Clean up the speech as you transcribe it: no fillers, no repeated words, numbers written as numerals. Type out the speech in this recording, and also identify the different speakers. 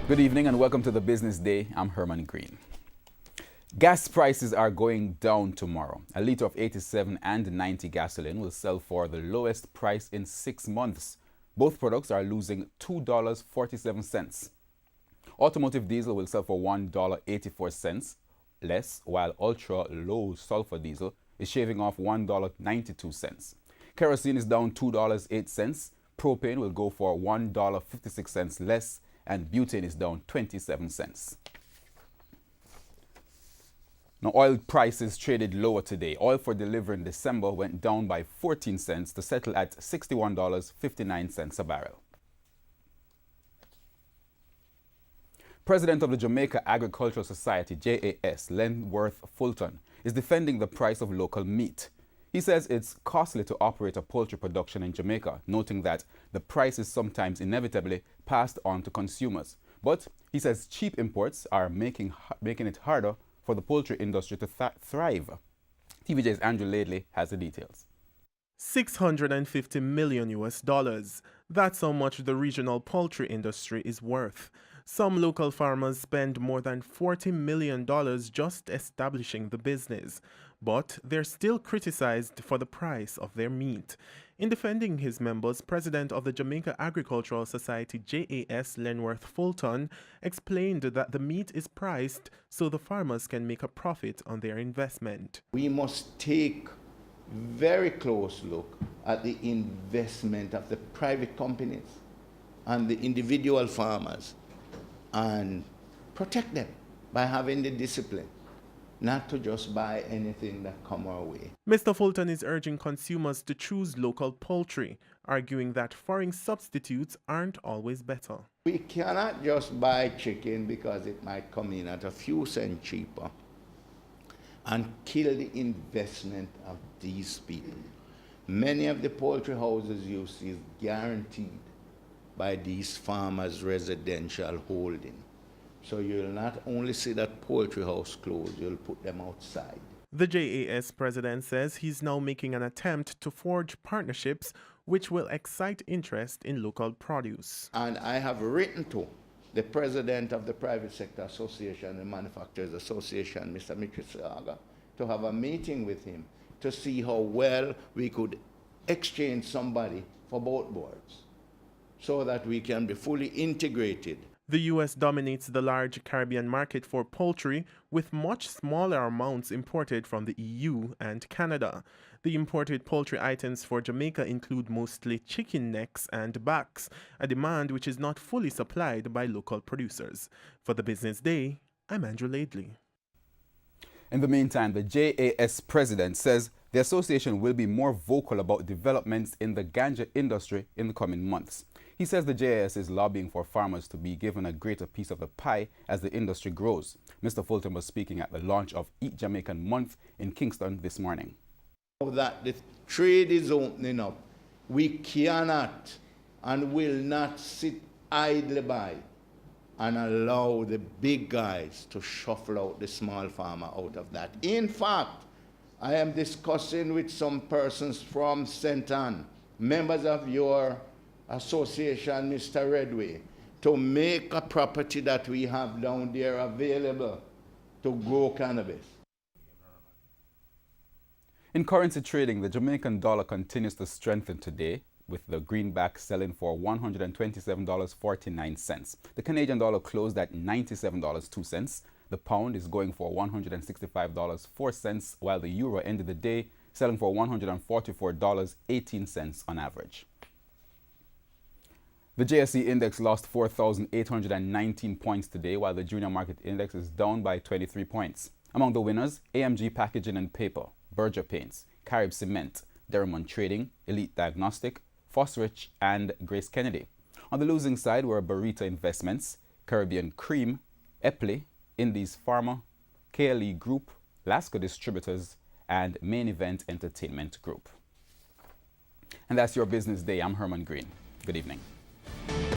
Speaker 1: Good evening and welcome to the Business Day. I'm Herman Green. Gas prices are going down tomorrow. A litre of 87 and 90 gasoline will sell for the lowest price in 6 months. Both products are losing $2.47. Automotive diesel will sell for $1.84 less, while ultra low sulfur diesel is shaving off $1.92. Kerosene is down $2.08. Propane will go for $1.56 less, and butane is down 27 cents. Now, oil prices traded lower today. Oil for delivery in December went down by 14 cents to settle at $61.59 a barrel. President of the Jamaica Agricultural Society, JAS, Lenworth Fulton, is defending the price of local meat. He says it's costly to operate a poultry production in Jamaica, noting that the price is sometimes inevitably passed on to consumers. But he says cheap imports are making it harder for the poultry industry to thrive. TVJ's Andrew Laidley has the details.
Speaker 2: $650 million. That's how much the regional poultry industry is worth. Some local farmers spend more than $40 million just establishing the business, but they're still criticized for the price of their meat. In defending his members, President of the Jamaica Agricultural Society, JAS, Lenworth Fulton, explained that the meat is priced so the farmers can make a profit on their investment.
Speaker 3: We must take very close look at the investment of the private companies and the individual farmers and protect them by having the discipline not to just buy anything that come our way.
Speaker 2: Mr. Fulton is urging consumers to choose local poultry, arguing that foreign substitutes aren't always better.
Speaker 3: We cannot just buy chicken because it might come in at a few cents cheaper and kill the investment of these people. Many of the poultry houses you see is guaranteed by these farmers' residential holding. So you'll not only see that poultry house closed, you'll put them outside.
Speaker 2: The JAS president says he's now making an attempt to forge partnerships which will excite interest in local produce.
Speaker 3: And I have written to the president of the Private Sector Association and Manufacturers Association, Mr. Michisaga, to have a meeting with him to see how well we could exchange somebody for both boards so that we can be fully integrated.
Speaker 2: The U.S. dominates the large Caribbean market for poultry, with much smaller amounts imported from the EU and Canada. The imported poultry items for Jamaica include mostly chicken necks and backs, a demand which is not fully supplied by local producers. For the Business Day, I'm Andrew Laidley.
Speaker 1: In the meantime, the JAS president says the association will be more vocal about developments in the ganja industry in the coming months. He says the JAS is lobbying for farmers to be given a greater piece of the pie as the industry grows. Mr. Fulton was speaking at the launch of Eat Jamaican Month in Kingston this morning.
Speaker 3: That the trade is opening up, we cannot and will not sit idly by and allow the big guys to shuffle out the small farmer out of that. In fact, I am discussing with some persons from St. Ann, members of your association, Mr. Redway, to make a property that we have down there available to grow cannabis.
Speaker 1: In currency trading, the Jamaican dollar continues to strengthen today, with the greenback selling for $127.49. The Canadian dollar closed at $97.02. The pound is going for $165.04, while the euro ended the day selling for $144.18 on average. The JSE index lost 4,819 points today, while the junior market index is down by 23 points. Among the winners, AMG Packaging and Paper, Berger Paints, Carib Cement, Derrimont Trading, Elite Diagnostic, Fosrich, and Grace Kennedy. On the losing side were Barita Investments, Caribbean Cream, Epley, Indies Pharma, KLE Group, Lasco Distributors, and Main Event Entertainment Group. And that's your Business Day. I'm Herman Green. Good evening.